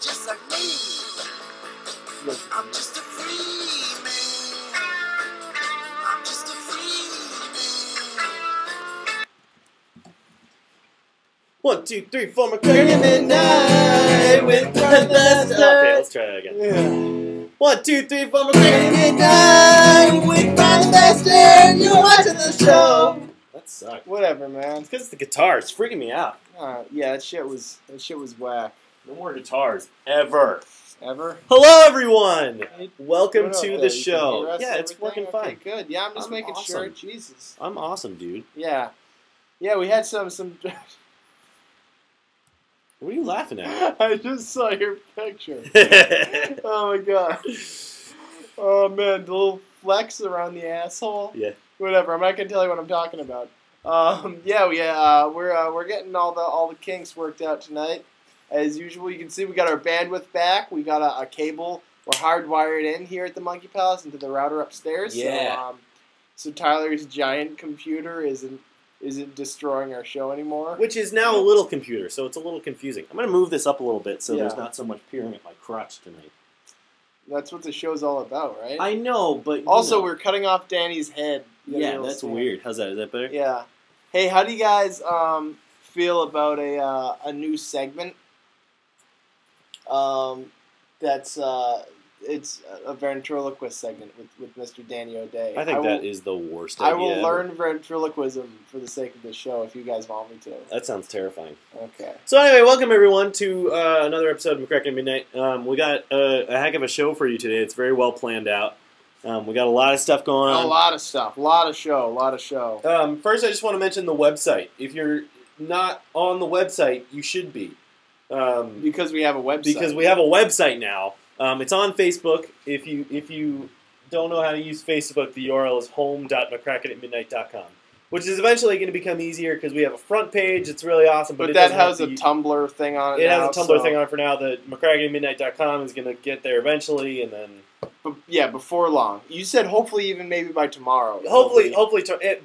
just like me. I'm just a free man. I'm just a free man. 1, 2, 3, 4, McCrackenatMidnight with Bassturd. Okay, let's try that again. Yeah. 1, 2, 3, 4, McCrackenatMidnight with Bassturd. You're watching the show. That sucked. Whatever, man. It's because the guitar is freaking me out. Yeah, that shit was whack. No more guitars ever. Ever? Hello, everyone. Welcome What up, to there? the You show. can hear us, Yeah, it's everything? working fine. Okay, good. Yeah, I'm just making awesome. sure. Jesus. I'm awesome, dude. Yeah. Yeah, we had some. What are you laughing at? I just saw your picture. Oh my god. Oh man, the little flex around the asshole. Yeah. Whatever. I'm not gonna tell you what I'm talking about. Yeah, we're getting all the kinks worked out tonight. As usual, you can see we got our bandwidth back. We got a cable. We're hardwired in here at the Monkey Palace into the router upstairs. Yeah. So Tyler's giant computer isn't destroying our show anymore. Which is now a little computer, so it's a little confusing. I'm going to move this up a little bit so there's not so much peering at my crotch tonight. That's what the show's all about, right? I know, but... Also, we're cutting off Danny's head. Yeah, that's weird. How's that? Is that better? Yeah. Hey, how do you guys feel about a new segment? It's a ventriloquist segment with Mr. Danny O'Day. I think that is the worst idea I will ever. learn ventriloquism for the sake of this show if you guys want me to. That sounds terrifying. Okay. So anyway, welcome everyone to another episode of McCrackenatMidnight. We got a heck of a show for you today. It's very well planned out. We got a lot of stuff going on. A lot of stuff. A lot of show. First, I just want to mention the website. If you're not on the website, you should be. Because we have a website. Because we have a website now. It's on Facebook. If you don't know how to use Facebook, the URL is home.mccrackenatmidnight.com, which is eventually going to become easier because we have a front page. It's really awesome. But that has a Tumblr thing on it. It has a Tumblr thing on it for now. The McCrackenatMidnight.com is going to get there eventually, and then... But yeah, before long. You said hopefully even maybe by tomorrow. Hopefully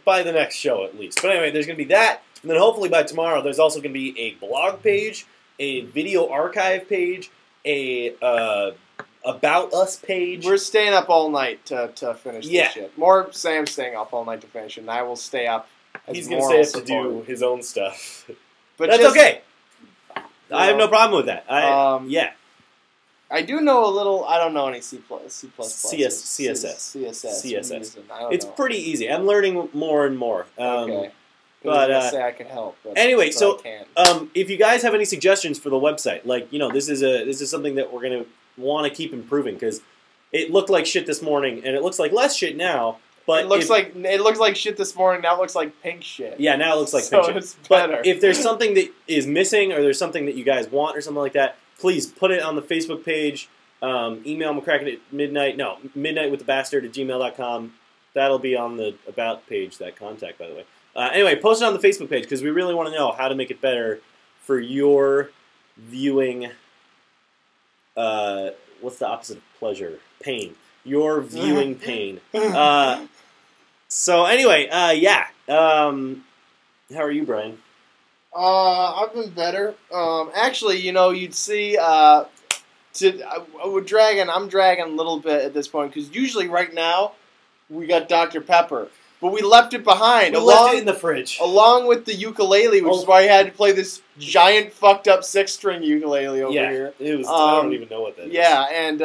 by the next show at least. But anyway, there's going to be that, and then hopefully by tomorrow there's also going to be a blog page, a video archive page, a About Us page. We're staying up all night to finish this shit. More Sam's staying up all night to finish it, and I will stay up as He's going to stay up to do his own stuff. But that's okay. I have no problem with that. Yeah. I do know a little. I don't know any C++. CSS. It's know. pretty easy. I'm learning more and more. Okay. But I say I can help. Anyway, so if you guys have any suggestions for the website, like this is something that we're gonna want to keep improving because it looked like shit this morning and it looks like less shit now. But it looks like shit this morning. Now it looks like pink shit. Yeah, now it looks like pink shit. It's better. But if there's something that is missing or there's something that you guys want or something like that, please put it on the Facebook page. Email McCrackenatMidnight. No, midnightwiththebassturd@gmail.com. That'll be on the About page, that contact, by the way. Anyway, post it on the Facebook page because we really want to know how to make it better for your viewing. What's the opposite of pleasure? Pain. Your viewing pain. So anyway, yeah. How are you, Brian? I've been better. Actually, you'd see. I'm dragging a little bit at this point because usually right now we got Dr. Pepper, but we left it behind. We left it in the fridge along with the ukulele, which is why I had to play this giant fucked up 6-string ukulele over here. It was. I don't even know what that is. Yeah, and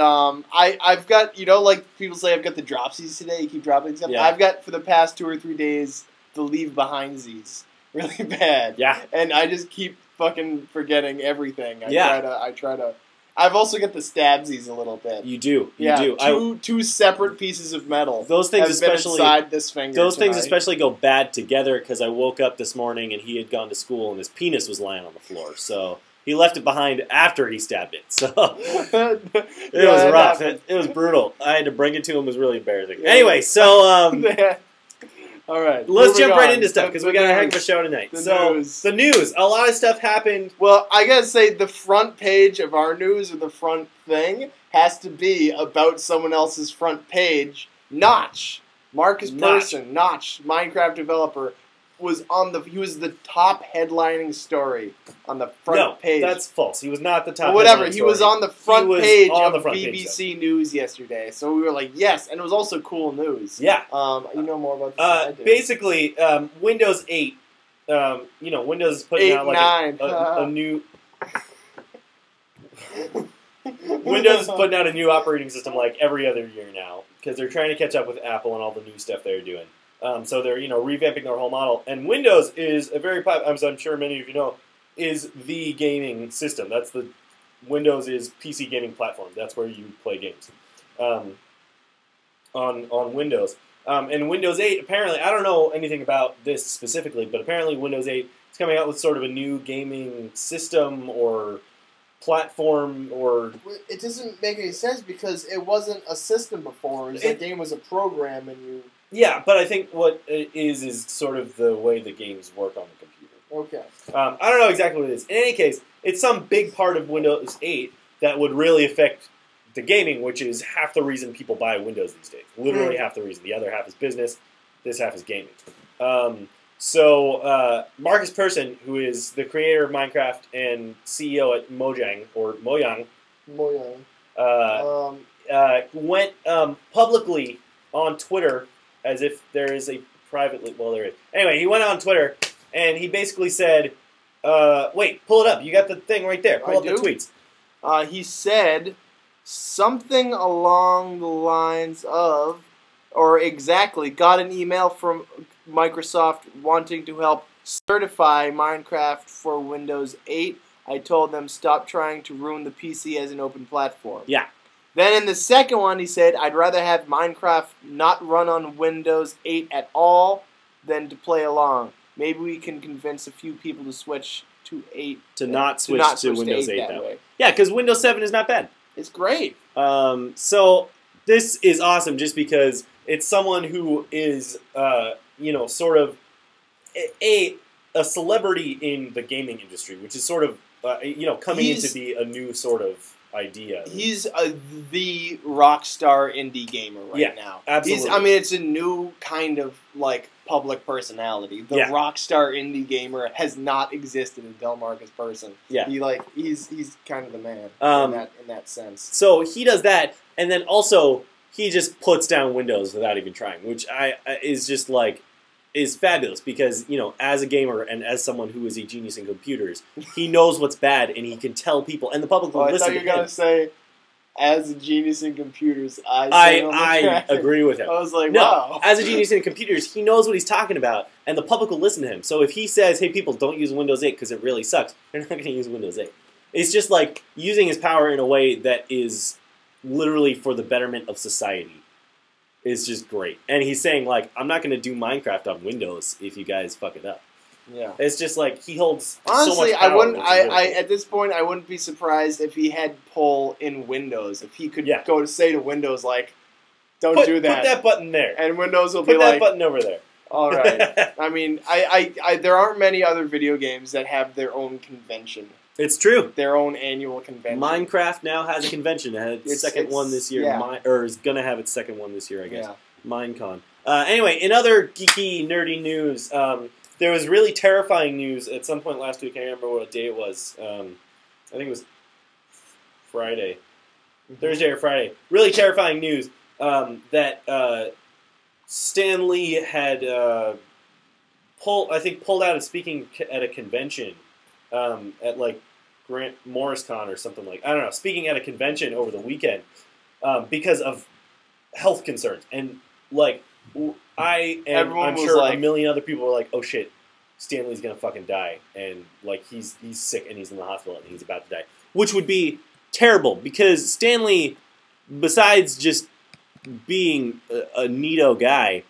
I've got like people say I've got the dropsies today. You keep dropping stuff. Yeah. I've got for the past 2 or 3 days the leave behindsies really bad. Yeah, and I just keep fucking forgetting everything. I try to. I've also got the stabsies a little bit. You do. Two separate pieces of metal. Those things have been inside this finger. Those things especially go bad together because I woke up this morning and he had gone to school and his penis was lying on the floor. So he left it behind after he stabbed it. So it was rough. It was brutal. I had to bring it to him. It was really embarrassing. Yeah. Anyway, so all right, let's jump right into stuff because we got a heck of a show tonight. The news. A lot of stuff happened. Well, I gotta say the front page of our news or the front thing has to be about someone else's front page. Notch, Marcus Person, Notch, Minecraft developer, was the top headlining story on the front page. No, that's false. He was not the top. Well, whatever. headlining He was story. on the front page on of the front BBC News yesterday, so we were like, yes, and it was also cool news. Yeah. You know more about this than I do. Basically, Windows 8. Windows is putting out like a new. Windows is putting out a new operating system like every other year now because they're trying to catch up with Apple and all the new stuff they're doing. So they're revamping their whole model. And Windows is a very as I'm sure many of you know, is the gaming system. That's the Windows is PC gaming platform. That's where you play games on Windows. And Windows 8 apparently, I don't know anything about this specifically, but apparently Windows 8 is coming out with sort of a new gaming system or platform or... It doesn't make any sense because it wasn't a system before. The game was a program and you... Yeah, but I think what it is sort of the way the games work on the computer. Okay. I don't know exactly what it is. In any case, it's some big part of Windows 8 that would really affect the gaming, which is half the reason people buy Windows these days. Literally half the reason. The other half is business. This half is gaming. So Marcus Persson, who is the creator of Minecraft and CEO at Mojang, went publicly on Twitter as if there is a privately... Well, there is. Anyway, he went on Twitter and he basically said, wait, pull it up. You got the thing right there. Pull up the tweets. He said something along the lines of, or exactly, got an email from Microsoft wanting to help certify Minecraft for Windows 8. I told them stop trying to ruin the PC as an open platform. Yeah. Then in the second one, he said, I'd rather have Minecraft not run on Windows 8 at all than to play along. Maybe we can convince a few people to switch to 8. To not switch to Windows 8 that way. Yeah, because Windows 7 is not bad. It's great. So this is awesome just because it's someone who is, sort of a celebrity in the gaming industry, which is sort of, coming in to be a new sort of idea. He's the rock star indie gamer right now. Absolutely. It's a new kind of public personality. The rock star indie gamer has not existed until Marcus Persson. Yeah, he's kind of the man in that sense. So he does that, and then also he just puts down Windows without even trying, which is fabulous because, as a gamer and as someone who is a genius in computers, he knows what's bad and he can tell people, and the public will listen to him. I thought you were going to say, as a genius in computers, I agree with him. I was like, no, wow. As a genius in computers, he knows what he's talking about, and the public will listen to him. So if he says, hey, people, don't use Windows 8 because it really sucks, they're not going to use Windows 8. It's just like using his power in a way that is literally for the betterment of society. Is just great. And he's saying, I'm not going to do Minecraft on Windows if you guys fuck it up. Yeah. It's just he holds honestly, so much power. At this point, I wouldn't be surprised if he had pull in Windows. If he could go to say to Windows, don't do that. Put that button there. And Windows will put be that button over there. All right. There aren't many other video games that have their own convention. It's true. Their own annual convention. Minecraft now has a convention. It had its second one this year. Yeah. Or is going to have its second one this year, I guess. Yeah. Minecon. Anyway, in other geeky, nerdy news, there was really terrifying news at some point last week. I can't remember what day it was. I think it was Friday. Thursday or Friday. Really terrifying news that Stan Lee had pulled out of speaking at a convention at Grant MorrisCon or something I don't know, speaking at a convention over the weekend because of health concerns. And I'm sure a million other people were like, oh shit, Stanley's gonna fucking die, and he's sick and he's in the hospital and he's about to die, which would be terrible because Stanley, besides just being a neato guy,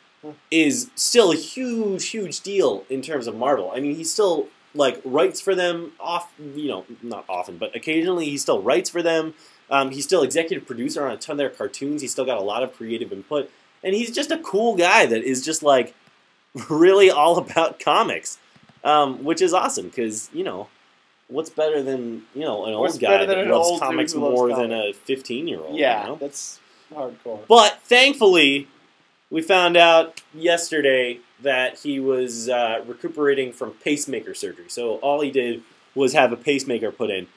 is still a huge deal in terms of Marvel. I mean, he still writes for them not often, but occasionally he still writes for them. He's still executive producer on a ton of their cartoons. He's still got a lot of creative input. And he's just a cool guy that is just really all about comics, which is awesome because, what's better than, an old guy that loves comics more than a 15-year-old? Yeah, that's hardcore. But thankfully, we found out yesterday that he was recuperating from pacemaker surgery. So all he did was have a pacemaker put in,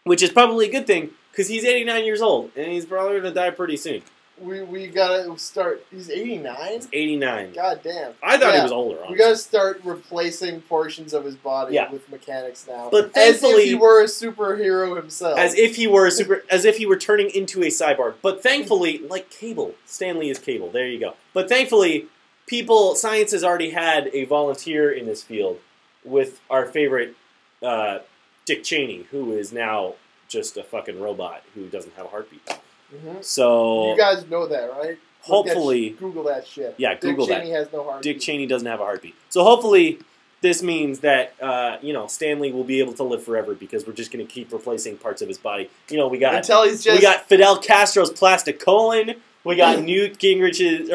which is probably a good thing because he's 89 years old and he's probably going to die pretty soon. We gotta start. He's 89. He's 89. God damn. I thought he was older. Honestly. We gotta start replacing portions of his body with mechanics now. But as thankfully, if he were a superhero himself. As if he were turning into a cyborg. But thankfully, like Cable, Stanley is Cable. There you go. But thankfully, science has already had a volunteer in this field with our favorite Dick Cheney, who is now just a fucking robot who doesn't have a heartbeat. Mm-hmm. So you guys know that, right? Hopefully, Google that shit. Yeah, Google that. Dick Cheney has no heartbeat. Dick Cheney doesn't have a heartbeat. So hopefully, this means that Stanley will be able to live forever because we're just going to keep replacing parts of his body. We got Fidel Castro's plastic colon. We got Newt Gingrich's,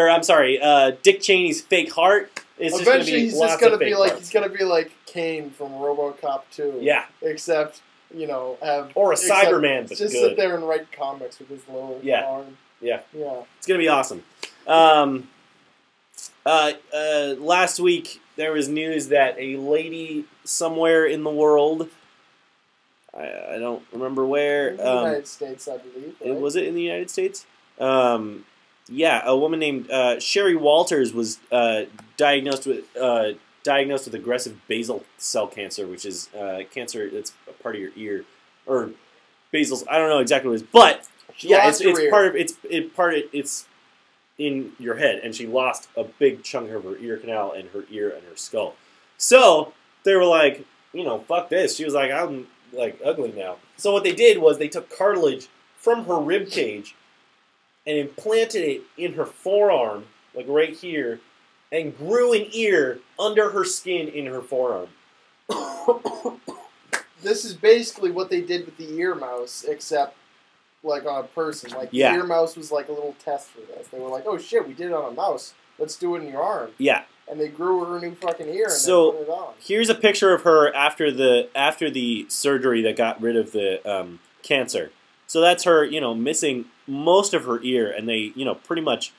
Dick Cheney's fake heart. Eventually, he's just going to be like he's going to be like Kane from RoboCop 2. Yeah, except. Cyberman, but just good. sit there and write comics with his little arm. Yeah. It's gonna be awesome. Last week there was news that a lady somewhere in the world, I don't remember where. In the United States, I believe. Right? Was it in the United States? A woman named Sherry Walters was diagnosed with aggressive basal cell cancer, which is cancer that's a part of your ear, or basal. I don't know exactly what it is, but it's in your head, and she lost a big chunk of her ear canal and her ear and her skull. So they were like, fuck this. She was like, I'm like ugly now. So what they did was they took cartilage from her rib cage and implanted it in her forearm, like right here, and grew an ear under her skin in her forearm. This is basically what they did with the ear mouse, except like on a person. Like the ear mouse was like a little test for this. They were like, "Oh shit, we did it on a mouse. Let's do it in your arm." Yeah. And they grew her a new fucking ear and then put it on. Here's a picture of her after the surgery that got rid of the cancer. So that's her, missing most of her ear, and they, pretty much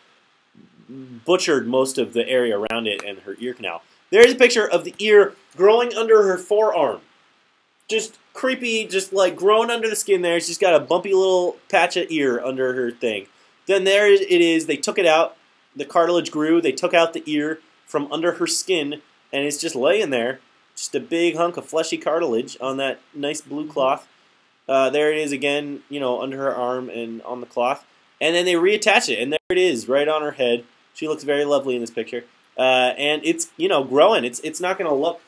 butchered most of the area around it and her ear canal. There's a picture of the ear growing under her forearm. Just creepy, just like growing under the skin there. She's got a bumpy little patch of ear under her thing. Then there it is. They took it out. The cartilage grew. They took out the ear from under her skin, and it's just laying there. Just a big hunk of fleshy cartilage on that nice blue cloth. There it is again, under her arm and on the cloth. And then they reattach it, and there it is, right on her head. She looks very lovely in this picture. And it's, growing. It's not going to look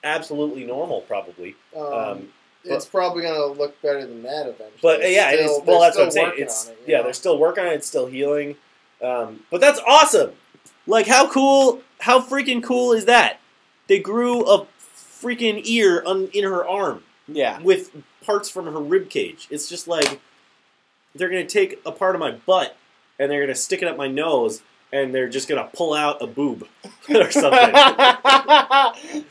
absolutely normal, probably. It's probably going to look better than that eventually. But, it is. Well, that's what I'm saying. They're still working on it. It's still healing. But that's awesome. Like, how freaking cool is that? They grew a freaking ear in her arm. Yeah. With parts from her rib cage. It's just like, they're going to take a part of my butt, and they're going to stick it up my nose, and they're just going to pull out a boob or something.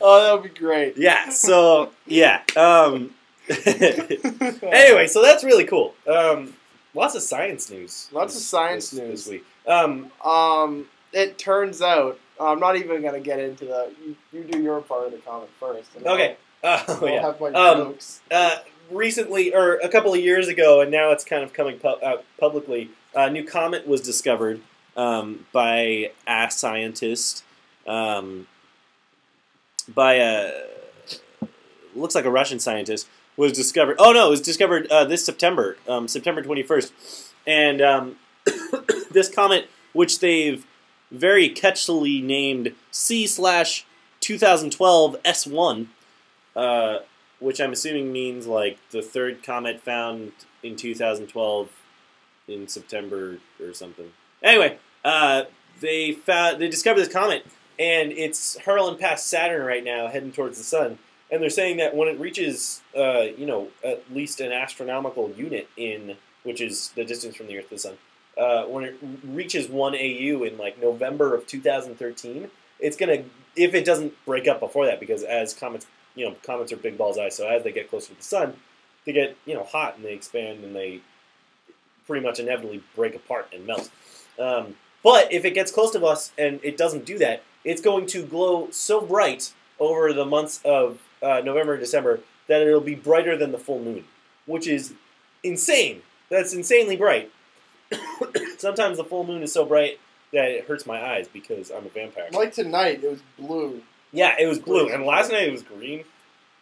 Oh, that would be great. Yeah, so, yeah. Anyway, so that's really cool. Lots of science news. This week. It turns out, I'm not even going to get into you do your part of the comic first. Okay. I'll have my jokes. Recently, or a couple of years ago, and now it's kind of coming out publicly, a new comet was discovered by a scientist, looks like a Russian scientist, was discovered. Oh no, it was discovered this September, September 21st. And this comet, which they've very catchily named C/2012 S1, which I'm assuming means like the third comet found in 2012 in September or something. Anyway, they discovered this comet, and it's hurling past Saturn right now, heading towards the sun. And they're saying that when it reaches, at least an astronomical unit which is the distance from the Earth to the sun, when it reaches 1 AU in like November of 2013, it's gonna, if it doesn't break up before that, because as comets are big balls of ice, so as they get closer to the sun, they get, hot and they expand and they pretty much inevitably break apart and melt. But if it gets close to us and it doesn't do that, it's going to glow so bright over the months of November and December that it'll be brighter than the full moon, which is insane. That's insanely bright. Sometimes the full moon is so bright that it hurts my eyes because I'm a vampire. Like tonight, it was blue. Yeah, it was blue, and last night it was green.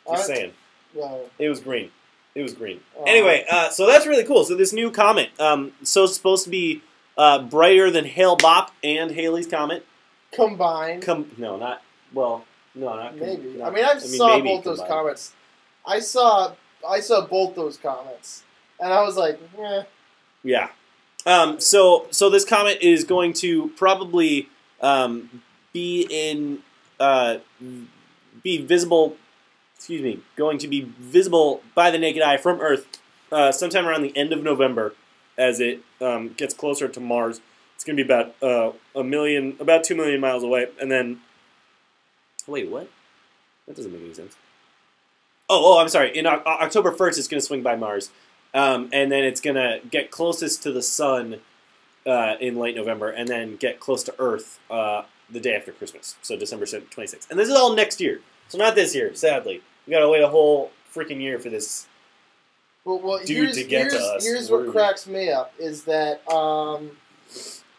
Just saying. Well, it was green. It was green. Anyway, so that's really cool. So this new comet, so it's supposed to be brighter than Hale-Bopp and Halley's Comet. Combined. No, not, well, no, not maybe. Not, I saw both those combined. comets. I saw both those comets, and I was like, eh. Yeah. So this comet is going to probably be visible. Excuse me. Going to be visible by the naked eye from Earth sometime around the end of November, as it gets closer to Mars. It's going to be about about 2 million miles away, and then. Wait, what? That doesn't make any sense. Oh, I'm sorry. In October 1st, it's going to swing by Mars. And then it's going to get closest to the sun in late November, and then get close to Earth the day after Christmas, so December 26th. And this is all next year, so not this year, sadly. We got to wait a whole freaking year for this dude to get to us. Here's what cracks me up, is that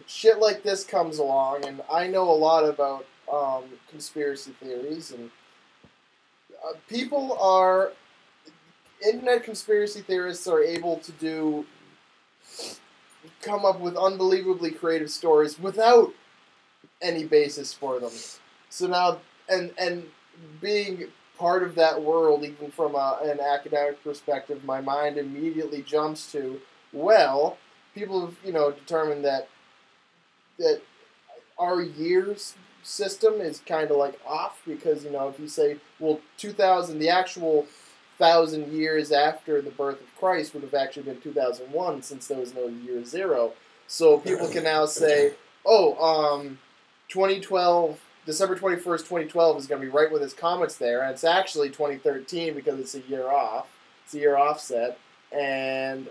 shit like this comes along, and I know a lot about conspiracy theories, and internet conspiracy theorists are able to come up with unbelievably creative stories without any basis for them. So now, and being part of that world, even from an academic perspective, my mind immediately jumps to, well, people have determined that our years system is kind of like off, because if you say, well, 2000, the actual 1,000 years after the birth of Christ would have actually been 2001, since there was no year zero. So people can now say, 2012, December 21st, 2012 is going to be right with his comets there, and it's actually 2013 because it's a year off. It's a year offset, and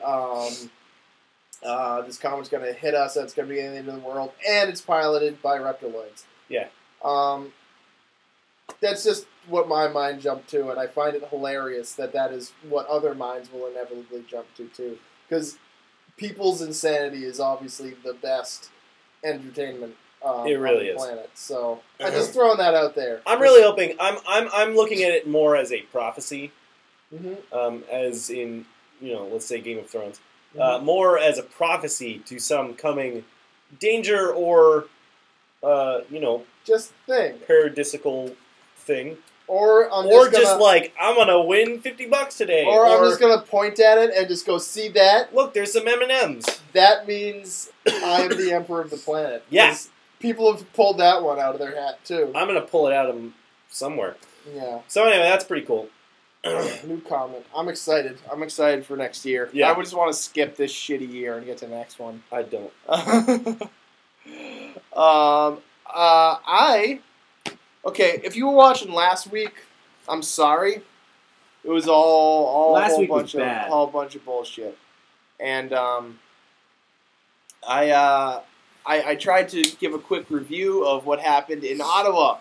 this comet's going to hit us, and it's going to be in the end of the world, and it's piloted by reptiloids. Yeah. That's just what my mind jumped to, and I find it hilarious that is what other minds will inevitably jump to, too. Because people's insanity is obviously the best entertainment it really on the is. planet. So I'm just throwing that out there. I'm really hoping. I'm looking at it more as a prophecy, as in let's say Game of Thrones, more as a prophecy to some coming danger or just think paradisical thing. Or I'm gonna win $50 today. Or I'm just gonna point at it and just go, see that? Look, there's some M&Ms. That means I am the emperor of the planet. Yes. People have pulled that one out of their hat too. I'm gonna pull it out of them somewhere. Yeah. So anyway, that's pretty cool. New comment. I'm excited. I'm excited for next year. Yeah. I would just want to skip this shitty year and get to the next one. I don't. Okay, if you were watching last week, I'm sorry. It was all last a whole week bunch was of bad. whole bunch of bullshit. And I tried to give a quick review of what happened in Ottawa.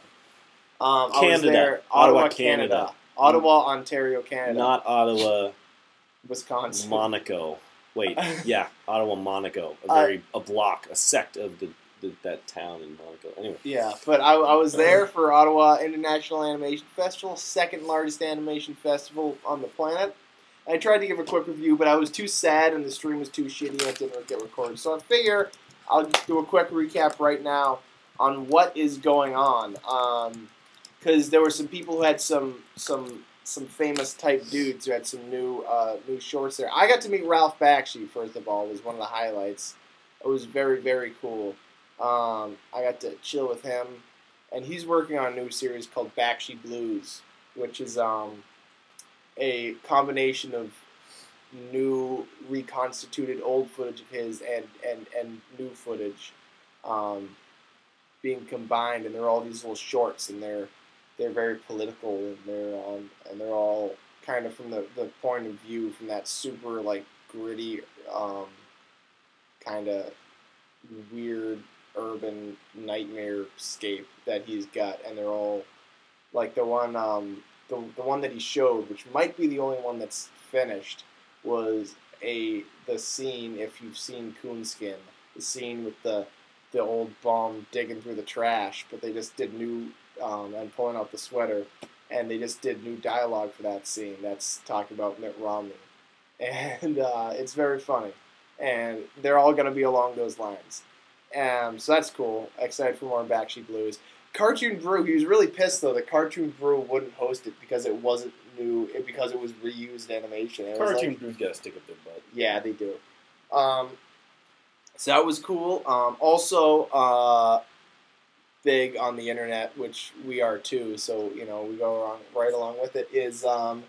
I was there, Ottawa, Canada. Ottawa, Ontario, Canada. Not Ottawa, Wisconsin. Monaco. Wait, yeah, Ottawa, Monaco. A block, a sect of that town in Monaco. Anyway. Yeah, but I was there for Ottawa International Animation Festival, second largest animation festival on the planet. I tried to give a quick review, but I was too sad and the stream was too shitty and it didn't get recorded. So I figure I'll do a quick recap right now on what is going on. Because there were some people who had some famous type dudes who had some new shorts there. I got to meet Ralph Bakshi, first of all. It was one of the highlights. It was very, very cool. I got to chill with him. And he's working on a new series called Bakshi Blues, which is a combination of new reconstituted old footage of his and new footage being combined. And they're all these little shorts, and they're very political, and they're all kind of from the point of view from that super like gritty kind of weird urban nightmare scape that he's got, and they're all like the one the one that he showed, which might be the only one that's finished, was the scene, if you've seen Coonskin, the scene with the old bum digging through the trash, but they just did new and pulling out the sweater, and they just did new dialogue for that scene. That's talking about Mitt Romney, and it's very funny, and they're all going to be along those lines. So that's cool. Excited for more Backstreet Blues. Cartoon Brew, he was really pissed though that Cartoon Brew wouldn't host it because it wasn't new, because it was reused animation. It was Cartoon like, Brew's got to stick up their butt. yeah, they do. So that was cool. Also, big on the internet, which we are too. So we go right along with it. Is Don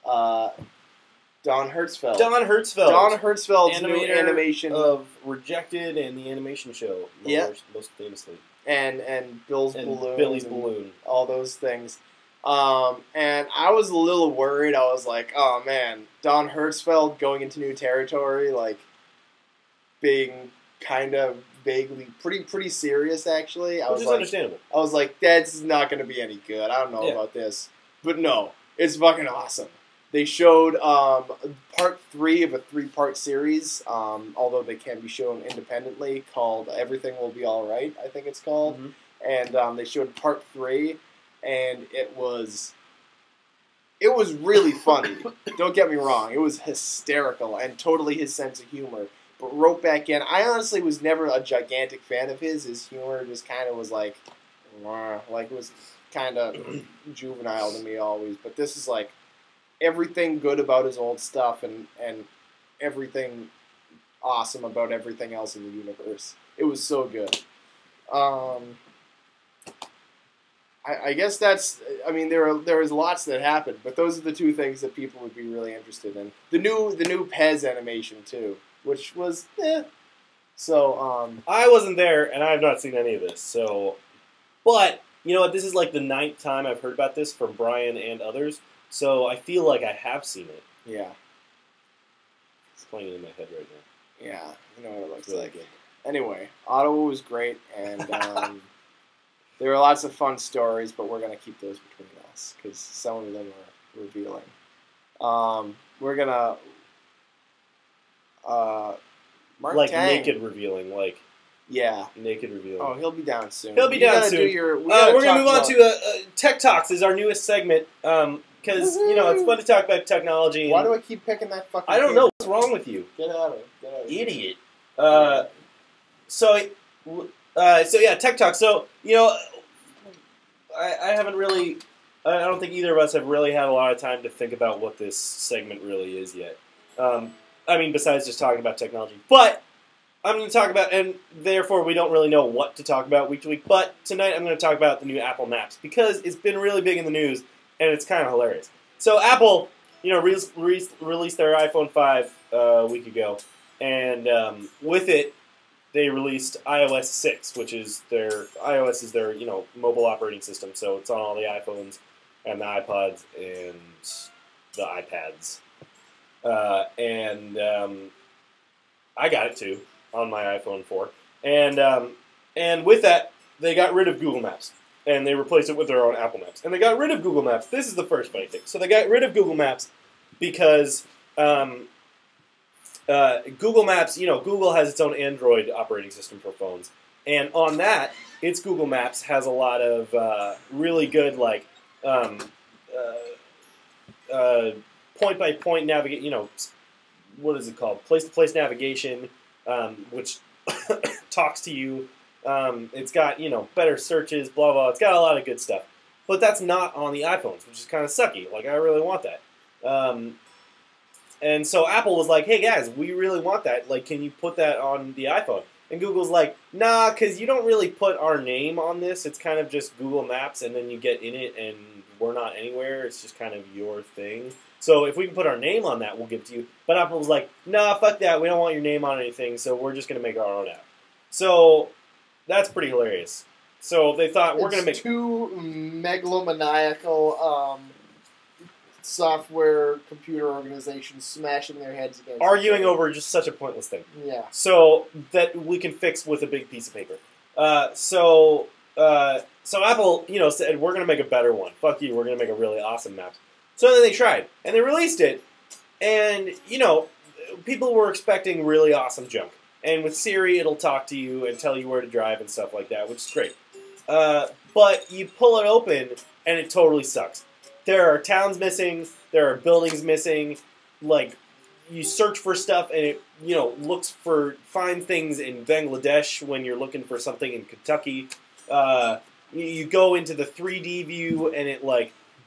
Hertzfeld. Don Hertzfeld. Don Hertzfeld's new Animator animation of Rejected and the animation show. Yeah. Most famously. and Bill's And Balloon, Billy's and Balloon. all those things. And I was a little worried. I was like, oh man, Don Hertzfeld going into new territory, like being kind of vaguely pretty serious actually. Which is understandable. I was like, that's not going to be any good. I don't know about this. But no, it's fucking awesome. They showed part 3 of a 3-part series, although they can be shown independently, called Everything Will Be Alright, I think it's called. Mm-hmm. And they showed part 3, and it was really funny. Don't get me wrong. It was hysterical and totally his sense of humor. But rope back in, I honestly was never a gigantic fan of his. His humor just kind of was like it was kind of juvenile to me always. But this is like everything good about his old stuff and everything awesome about everything else in the universe. It was so good. I guess that's. I mean, there is lots that happened, but those are the 2 things that people would be really interested in. The new Pez animation too, which was So I wasn't there, and I have not seen any of this. So, but you know what? This is like the 9th time I've heard about this from Brian and others. So I feel like I have seen it. Yeah. It's playing in my head right now. Yeah, you know what it looks Really like. good. Anyway, Ottawa was great, and there were lots of fun stories, but we're going to keep those between us, because some of them are revealing. We're going to... Mark Like Tang. naked revealing, like Yeah. naked revealing. Oh, he'll be down soon. He'll be You down gotta soon. do your- we're going to move on to Tech Talks is our newest segment, because, it's fun to talk about technology. And Why do I keep picking that fucking I don't kid? know. What's wrong with you? Get out of it. Get out of it. Idiot. So yeah, Tech Talk. So, I haven't really, I don't think either of us have really had a lot of time to think about what this segment really is yet. I mean, besides just talking about technology. But I'm going to talk about, and therefore we don't really know what to talk about week to week, but tonight I'm going to talk about the new Apple Maps, because it's been really big in the news, and it's kind of hilarious. So Apple, released their iPhone 5 a week ago, and with it, they released iOS 6, which is iOS is their, mobile operating system, so it's on all the iPhones and the iPods and the iPads. I got it too on my iPhone 4, and with that they got rid of Google Maps and they replaced it with their own Apple Maps. And they got rid of Google Maps. This is the first funny thing. So they got rid of Google Maps because Google Maps, Google has its own Android operating system for phones, and on that, its Google Maps has a lot of really good point-by-point navigate. What is it called? Place-to-place navigation, which talks to you. It's got better searches, blah blah. It's got a lot of good stuff, but that's not on the iPhones, which is kind of sucky. Like I really want that. And so Apple was like, "Hey guys, we really want that. Like, can you put that on the iPhone?" And Google's like, "Nah, because you don't really put our name on this. It's kind of just Google Maps, and then you get in it, and we're not anywhere. It's just kind of your thing. So if we can put our name on that, we'll give it to you." But Apple was like, "Nah, fuck that. We don't want your name on anything, so we're just going to make our own app." So that's pretty hilarious. So they thought, we're going to make... two megalomaniacal software computer organizations smashing their heads against arguing over just such a pointless thing. Yeah. So that we can fix with a big piece of paper. So Apple, said we're gonna make a better one. Fuck you, we're gonna make a really awesome map. So then they tried, and they released it, and people were expecting really awesome junk. And with Siri, it'll talk to you and tell you where to drive and stuff like that, which is great. But you pull it open, and it totally sucks. There are towns missing. There are buildings missing. Like, you search for stuff, and it find things in Bangladesh when you're looking for something in Kentucky. You go into the 3D view, and it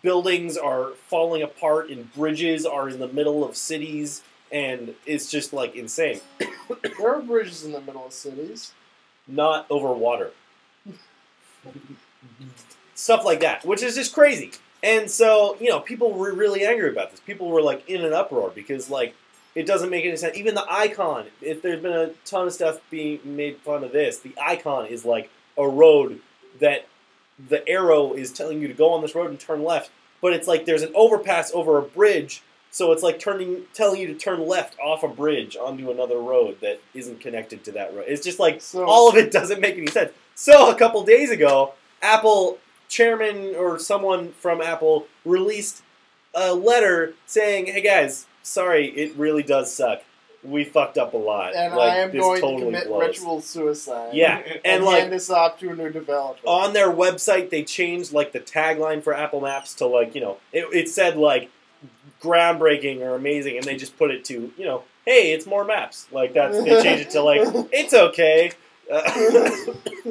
buildings are falling apart, and bridges are in the middle of cities, and it's just insane. There are bridges in the middle of cities. Not over water. Stuff like that, which is just crazy. And so, people were really angry about this. People were in an uproar because it doesn't make any sense. Even the icon, if there's been a ton of stuff being made fun of this, the icon is a road that the arrow is telling you to go on this road and turn left. But it's there's an overpass over a bridge, so it's telling you to turn left off a bridge onto another road that isn't connected to that road. It's just all of it doesn't make any sense. So a couple days ago, Apple chairman or someone from Apple released a letter saying, "Hey guys, sorry, it really does suck. We fucked up a lot, and I am going totally to commit blows. ritual suicide." Yeah, and hand this off to a new developer. On their website, they changed the tagline for Apple Maps to it said groundbreaking or amazing, and they just put it to hey, it's more maps. They changed it to it's okay.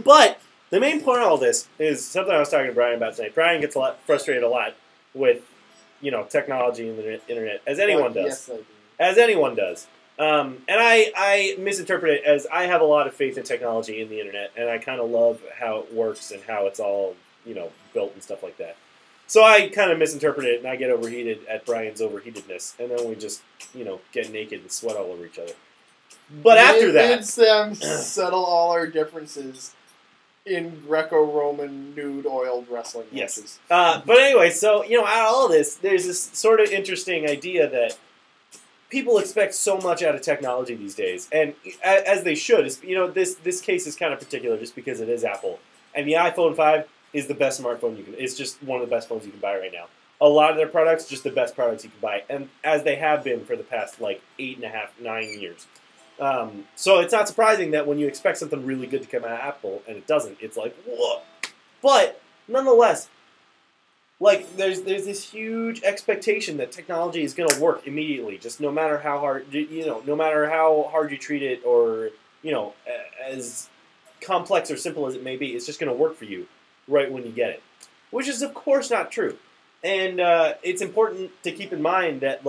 But the main point of all this is something I was talking to Brian about tonight. Brian gets frustrated a lot with technology and the internet, as anyone does. Yes, I do. As anyone does. And I misinterpret it as I have a lot of faith in technology and the internet, and I kind of love how it works and how it's all, built and stuff like that. So I kind of misinterpret it, and I get overheated at Brian's overheatedness, and then we just, get naked and sweat all over each other. But after that... Did Sam settle all our differences in Greco-Roman nude oiled wrestling matches? Yes. But anyway, so, out of all this, there's this sort of interesting idea that people expect so much out of technology these days, and as they should. This case is kind of particular just because it is Apple, and the iPhone 5 is the best smartphone you can. It's just one of the best phones you can buy right now. A lot of their products, just the best products you can buy, and as they have been for the past 8.5, 9 years. So it's not surprising that when you expect something really good to come out of Apple and it doesn't, it's whoa. But nonetheless, there's this huge expectation that technology is going to work immediately, just no matter how hard no matter how hard you treat it, or as complex or simple as it may be, it's just going to work for you right when you get it, which is of course not true. And it's important to keep in mind that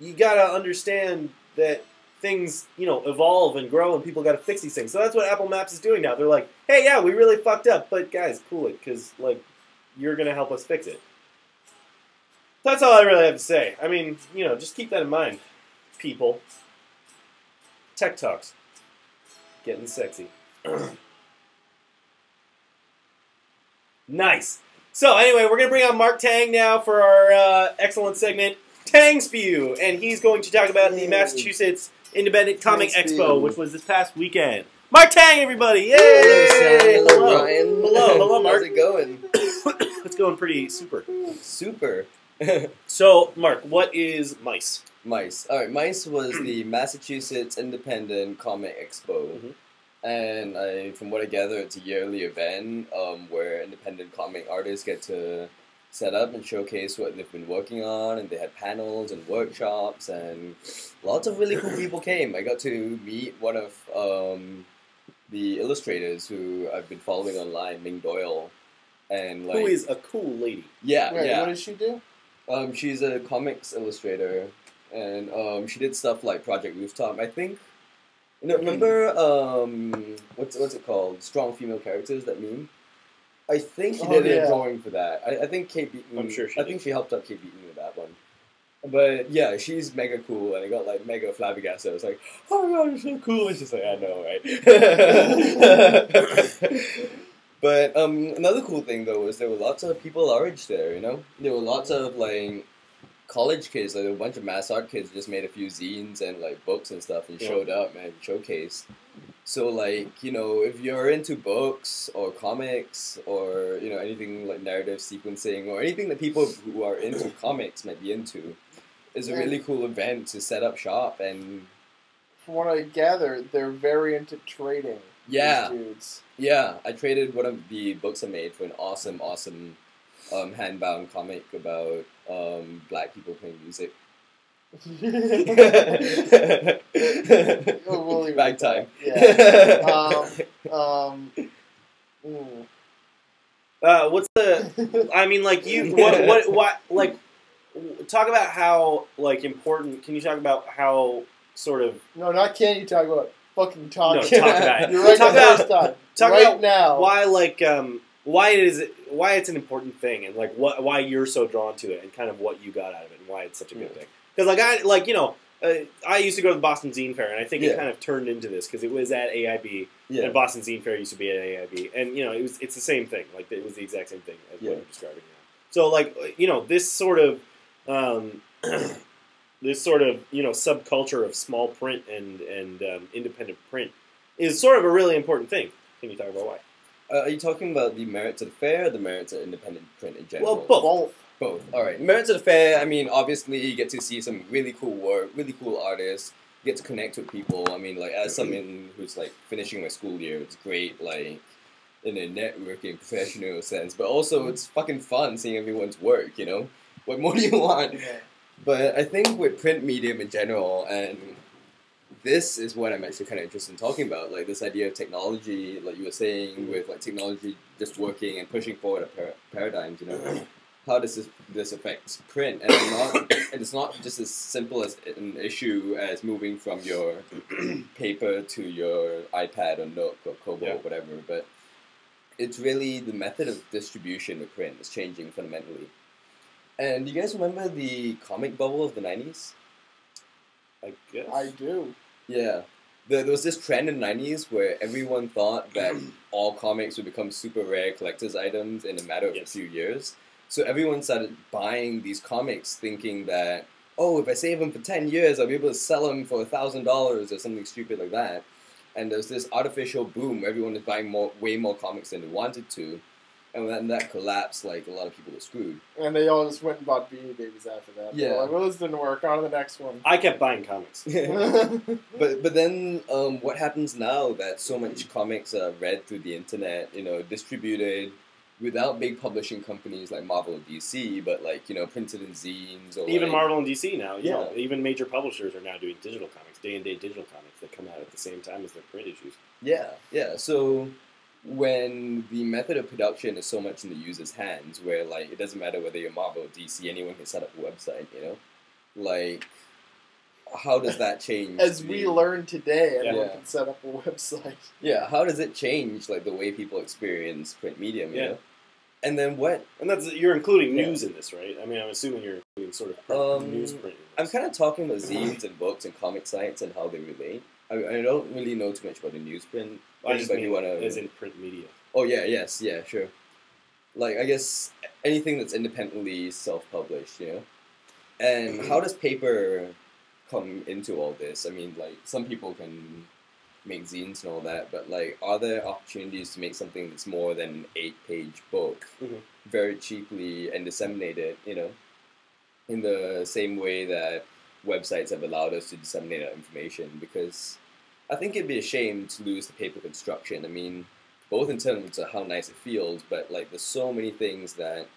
you gotta understand that things evolve and grow, and people gotta fix these things. So that's what Apple Maps is doing now. They're like, hey, yeah, we really fucked up, but guys, cool it, because you're going to help us fix it. That's all I really have to say. I mean, just keep that in mind, people. Tech Talks. Getting sexy. Nice. So anyway, we're going to bring on Mark Tang now for our excellent segment, Tang Spew. And he's going to talk about the Massachusetts Independent Comic Expo, which was this past weekend. Mark Tang, everybody! Yay! Hello, Sam. Hello, Brian. Hello, Mark. How's it going? It's going pretty super. Super. So, Mark, what is M.I.C.E? M.I.C.E. All right, M.I.C.E. was the Massachusetts Independent Comic Expo. Mm-hmm. And from what I gather, it's a yearly event where independent comic artists get to set up and showcase what they've been working on, and they had panels and workshops, and lots of really cool people came. I got to meet one of the illustrators who I've been following online, Ming Doyle, and who is a cool lady. Yeah, Wait, yeah. what does she do? She's a comics illustrator, and she did stuff like Project Rooftop. I think. Remember what's it called? Strong female characters, that meme. I think she did a drawing for that. I think Kate Beaton. I'm sure she I did. think she helped out Kate Beaton with that one. But yeah, she's mega cool, and I got mega flabbergasted. I was like, "Oh my god, you're so cool!" And she's like, "I know, right?" But another cool thing though was there were lots of people our age there. There were lots of college kids. There were a bunch of mass art kids who just made a few zines and books and stuff and showed up and showcased. So like, you know, if you're into books or comics or, you know, anything like narrative sequencing or anything that people who are into comics might be into, is a really cool event to set up shop. And from what I gather, they're very into trading. yeah, These dudes. yeah, I traded one of the books I made for an awesome handbound comic about black people playing music. We'll leave it Back at time. that. Yeah. What's the? I mean, like you. What? Like, talk about how like important. Can you talk about how sort of? No, not can you talk about fucking talking. No, talk about it. You're right Talk the about- first time. Talk right about now. why it's an important thing and like why you're so drawn to it and kind of what you got out of it and why it's such a good thing. Because I used to go to the Boston Zine Fair and I think it kind of turned into this because it was at AIB and Boston Zine Fair used to be at AIB and you know it's the same thing, like it was the exact same thing as what you're describing now. So like you know this sort of subculture of small print and independent print is sort of a really important thing. Can you talk about why? Are you talking about the merits of the fair or the merits of independent print in general? Well, both. Both. All right. Merits of the fair, I mean, obviously you get to see some really cool work, really cool artists, you get to connect with people. I mean, like, as someone who's, like, finishing my school year, it's great, like, in a networking professional sense, but also it's fucking fun seeing everyone's work, you know? What more do you want? Yeah. But I think with print medium in general, and this is what I'm actually kind of interested in talking about, like this idea of technology, like you were saying, with like technology just working and pushing forward paradigms, you know, how does this affect print? And it's not just as simple as an issue as moving from your paper to your iPad or Nook or Kobo or whatever, but it's really the method of distribution of print is changing fundamentally. And do you guys remember the comic bubble of the 90s? I guess. I do. Yeah. There was this trend in the 90s where everyone thought that all comics would become super rare collector's items in a matter of a few years. So everyone started buying these comics thinking that, oh, if I save them for 10 years, I'll be able to sell them for $1,000 or something stupid like that. And there's this artificial boom where everyone is buying way more comics than they wanted to. And when that collapsed, like, a lot of people were screwed. And they all just went and bought Beanie Babies after that. Yeah. They're like, well, this didn't work. On to the next one. I kept buying comics. But then what happens now that so much comics are read through the internet, you know, distributed without big publishing companies like Marvel and DC, but like, you know, printed in zines or Even like, Marvel and DC now, you know, even major publishers are now doing digital comics, day-and-day digital comics that come out at the same time as their print issues. Yeah. So when the method of production is so much in the user's hands, where like it doesn't matter whether you're Marvel or DC, anyone can set up a website, you know, like how does that change? As we learned today, everyone Yeah. can set up a website. Yeah, how does it change like the way people experience print medium? You know? And then what? And that's you're including news in this, right? I mean, I'm assuming you're including sort of newsprint. In I'm this. kind of talking about zines and books and comic sites and how they relate. I don't really know too much about the newsprint. I just mean wanna... as in print media. Oh yeah, sure. Like I guess anything that's independently self-published, you know. And how does paper come into all this? I mean, like some people can make zines and all that, but like, are there opportunities to make something that's more than an 8-page book very cheaply and disseminate it? You know, in the same way that websites have allowed us to disseminate our information, because I think it'd be a shame to lose the paper construction. I mean, both in terms of how nice it feels, but like there's so many things that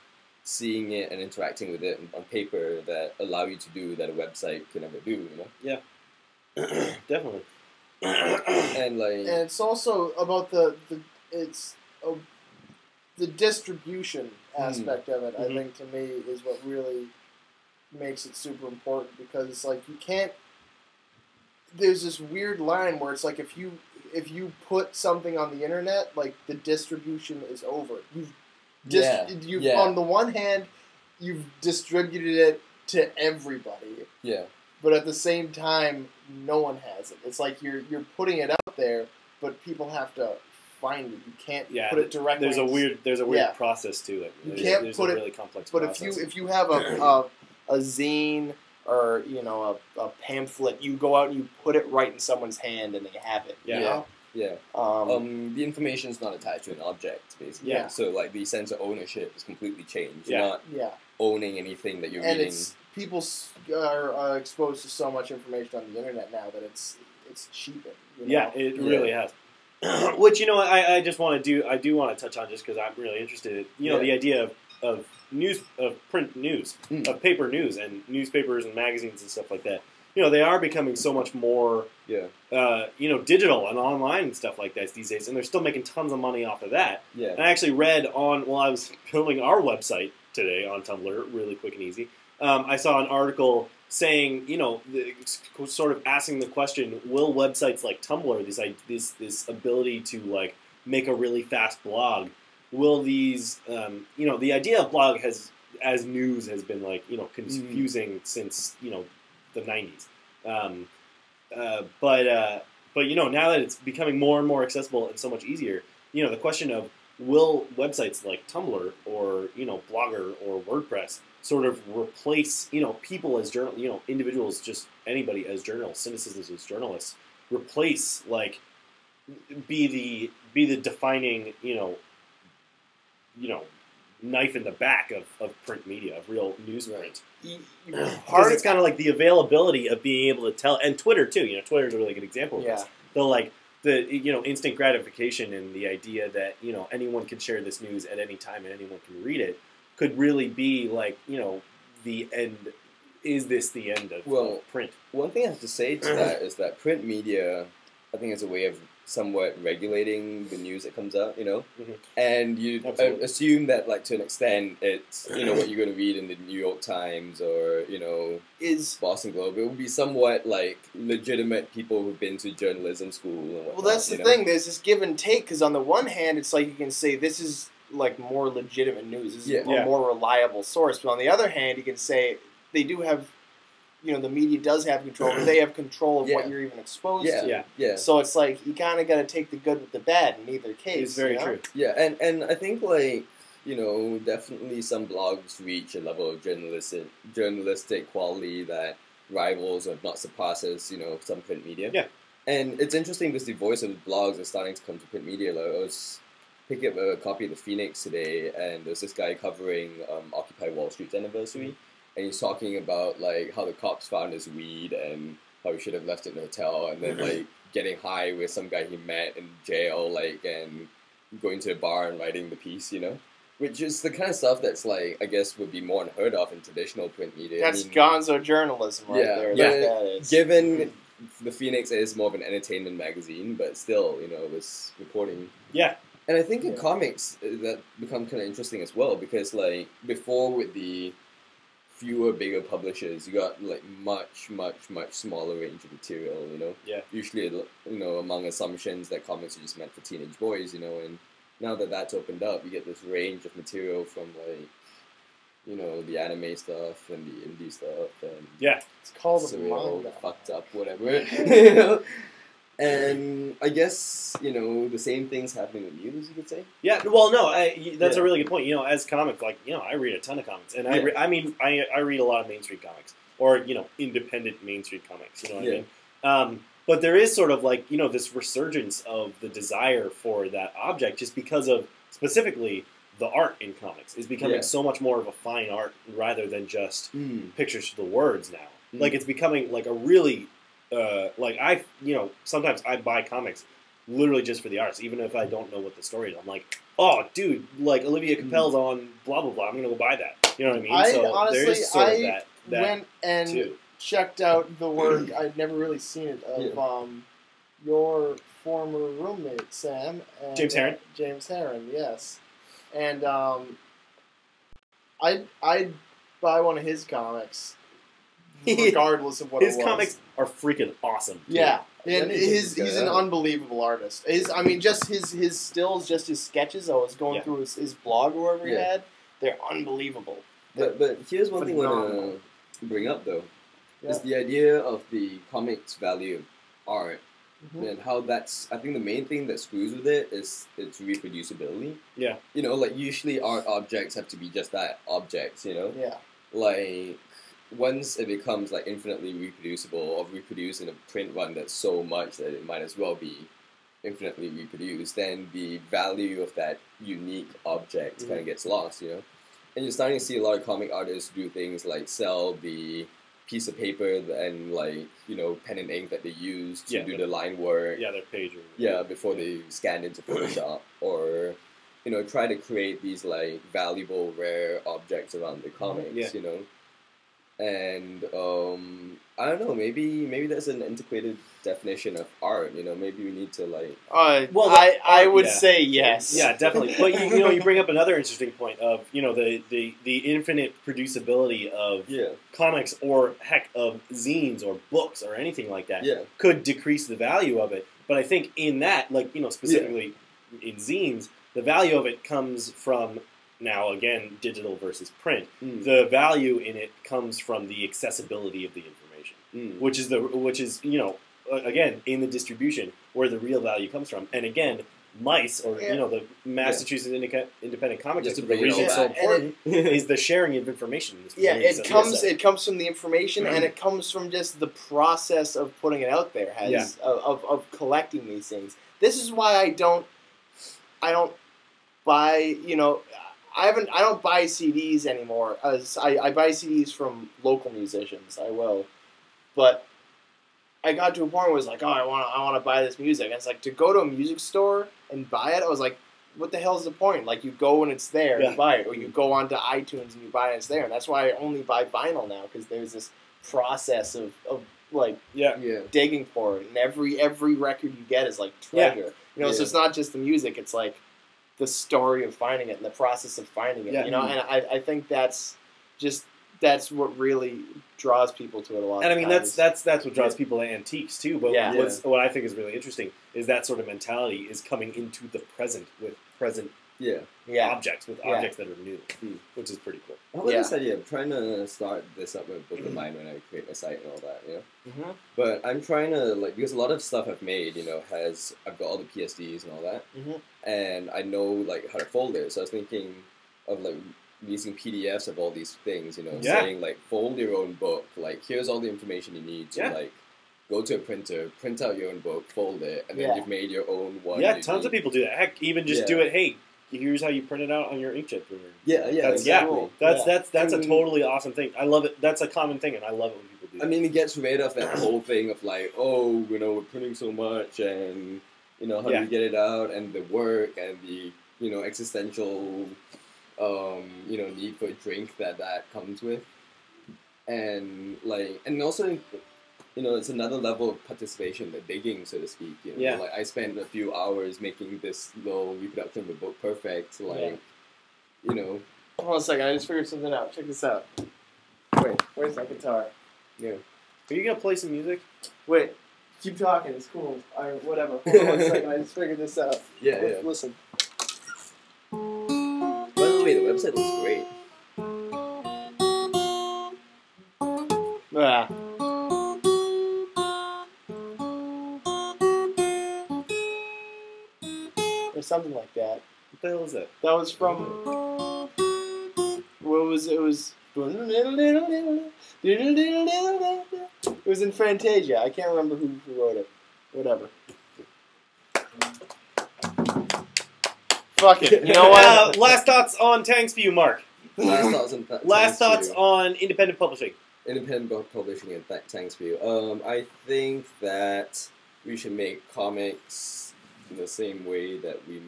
seeing it and interacting with it on paper that allow you to do that a website could never do, you know? Yeah, definitely. And like, And it's also about the distribution aspect of it. I think to me is what really makes it super important, because it's like you can't. There's this weird line where it's like if you put something on the internet, like the distribution is over. You've on the one hand, you've distributed it to everybody. Yeah. But at the same time, no one has it. It's like you're putting it out there, but people have to find it. You can't put it directly. There's a weird process to it. You can't put a it. Really complex but process. if you have a zine or a pamphlet, you go out and you put it right in someone's hand and they have it. Yeah. You know? Yeah. The information is not attached to an object, basically. Yeah. So like the sense of ownership is completely changed. Yeah. You're not Yeah. owning anything that you're And reading. people are exposed to so much information on the internet now that it's cheapened. You know? Yeah, it really has. Which, you know, I just want to do. I do want to touch on just because I'm really interested in, you know, the idea of print news, of paper news, and newspapers and magazines and stuff like that. You know, they are becoming so much more, you know, digital and online and stuff like that these days, and they're still making tons of money off of that. Yeah. And I actually read while I was building our website today on Tumblr, really quick and easy. I saw an article saying, you know, sort of asking the question: will websites like Tumblr, this ability to like make a really fast blog, will these, you know, the idea of blog as news has been like, you know, confusing since, you know, the 90s. But you know, now that it's becoming more and more accessible and so much easier, you know, the question of will websites like Tumblr or, you know, Blogger or WordPress sort of replace, you know, people as you know, individuals, just anybody as journalists, citizens as journalists, replace, like, be the defining, you know, knife in the back of print media, of real newsprint. Because it's kind of like the availability of being able to tell, and Twitter too. You know, Twitter's a really good example of this. They'll like the, you know, instant gratification and the idea that, you know, anyone can share this news at any time and anyone can read it could really be like, you know, the end. Is this the end of print? One thing I have to say to that is that print media, I think, is a way of somewhat regulating the news that comes out, you know? And you assume that, like, to an extent, it's, you know, what you're going to read in the New York Times or, you know, Boston Globe. It would be somewhat, like, legitimate people who've been to journalism school and whatnot. Well, that's the thing. There's this give and take, because on the one hand, it's like you can say this is, like, more legitimate news. This is a more reliable source. But on the other hand, you can say they do have, you know, the media does have control, but they have control of what you're even exposed to. So it's like, you kind of got to take the good with the bad in either case. It's very true. Yeah, and I think, like, you know, definitely some blogs reach a level of journalistic quality that rivals or not surpasses, you know, some print media. Yeah. And it's interesting because the voice of the blogs is starting to come to print media. Like, I was picking up a copy of the Phoenix today, and there's this guy covering Occupy Wall Street's anniversary. And he's talking about, like, how the cops found his weed and how he should have left it in a hotel, and then, like, getting high with some guy he met in jail, like, and going to a bar and writing the piece, you know? Which is the kind of stuff that's, like, I guess would be more unheard of in traditional print media. That's gonzo journalism right there. Yeah. Given the Phoenix is more of an entertainment magazine, but still, you know, it was reporting. Yeah. And I think in comics, that becomes kind of interesting as well, because, like, before with the fewer, bigger publishers, you got, like, much smaller range of material, you know? Yeah. Usually, you know, among assumptions that comics are just meant for teenage boys, you know, and now that that's opened up, you get this range of material from, like, you know, the anime stuff and the indie stuff, and it's called surreal, fucked up, whatever, you know? And I guess, you know, the same thing's happening with news, you could say. Yeah, well, no, that's a really good point. You know, as comics, like, you know, I read a ton of comics, and I read a lot of Main Street comics, or, you know, independent Main Street comics. You know what I mean? But there is sort of like, you know, this resurgence of the desire for that object, just because of specifically the art in comics is becoming so much more of a fine art rather than just pictures to the words now. Like, it's becoming like a really like, you know, sometimes I buy comics literally just for the arts, even if I don't know what the story is. I'm like, oh, dude, like, Olivia Capel's on blah, blah, blah. I'm going to go buy that. You know what I mean? So honestly, there is sort of that went and too. Checked out the work. I'd never really seen it of your former roommate, Sam. And, James Herron? James Herron, yes. And I'd buy one of his comics, regardless of what it was. His comics are freaking awesome. Too. Yeah. And he's an unbelievable artist. Just his stills, just his sketches. I was going through his blog or whatever he had. They're unbelievable. But here's one thing I want to bring up, though. Is the idea of the comics value of art. And how that's, I think the main thing that screws with it is its reproducibility. Yeah. You know, like, usually art objects have to be just that, objects, you know? Yeah. Like, once it becomes, like, infinitely reproducible or reproduced in a print run that's so much that it might as well be infinitely reproduced, then the value of that unique object kind of gets lost, you know. And you're starting to see a lot of comic artists do things like sell the piece of paper and like, you know, pen and ink that they use to do the line work. Yeah, their page. Before they scan into Photoshop, or you know, try to create these like valuable, rare objects around the comics, you know. And I don't know, maybe that's an antiquated definition of art. You know, maybe we need to like. I would say yes. Yeah, definitely. But you know, you bring up another interesting point of, you know, the infinite producibility of comics, or heck of zines or books or anything like that. Could decrease the value of it. But I think in that, like, you know, specifically in zines, the value of it comes from. Now, again, digital versus print. The value in it comes from the accessibility of the information, which is you know, again, in the distribution where the real value comes from. And again, M.I.C.E, or you know, the Massachusetts Independent Comic District, the reason it's so important is the sharing of information. It comes from the information, and it comes from just the process of putting it out there, of collecting these things. This is why I don't buy, you know. I don't buy CDs anymore. As I buy CDs from local musicians. I will, but I got to a point where it was like, oh, I want to buy this music. And it's like, to go to a music store and buy it. I was like, what the hell's the point? Like, you go and it's there and buy it, or you go onto iTunes and you buy it and it's there. And that's why I only buy vinyl now, because there's this process of like digging for it, and every record you get is like treasure. You know, so it's not just the music. It's like the story of finding it and the process of finding it, you know, and I think that's what really draws people to it a lot. And I mean, that's what draws people to antiques too. But what I think is really interesting is that sort of mentality is coming into the present with present objects, with objects that are new, which is pretty cool. I like this idea. I'm trying to start this up with a book of mine when I create my site and all that, you know. But I'm trying to, like, because a lot of stuff I've made, you know, I've got all the PSDs and all that, and I know like how to fold it. So I was thinking of like using PDFs of all these things, you know, saying like fold your own book. Like, here's all the information you need to like go to a printer, print out your own book, fold it, and then you've made your own one. Yeah, tons of people do that. Heck, even just do it. Hey, here's how you print it out on your inkjet printer. That's a totally awesome thing. I love it. That's a common thing, and I love it when people do that. I mean, it gets rid of that whole thing of like, oh, you know, we're printing so much, and you know, how do we get it out, and the work, and the, you know, existential, you know, need for a drink that comes with, and like, and also, you know, it's another level of participation, the digging, so to speak. You know? Like, I spent a few hours making this little reproduction of the book perfect. Like, you know. Hold on a second, I just figured something out. Check this out. Wait, where's my guitar? Yeah. Are you gonna play some music? Wait, keep talking. It's cool. Whatever. Hold on a second, I just figured this out. Listen. By the way, the website looks great. Or something like that. What the hell is that? That was from. What was it? It was. It was in Fantasia. I can't remember who wrote it. Whatever. Fuck it. You know what? Last thoughts on Tanksview, Mark. Last thoughts on independent publishing. Independent book publishing and Tanksview. I think that we should make comics in the same way that we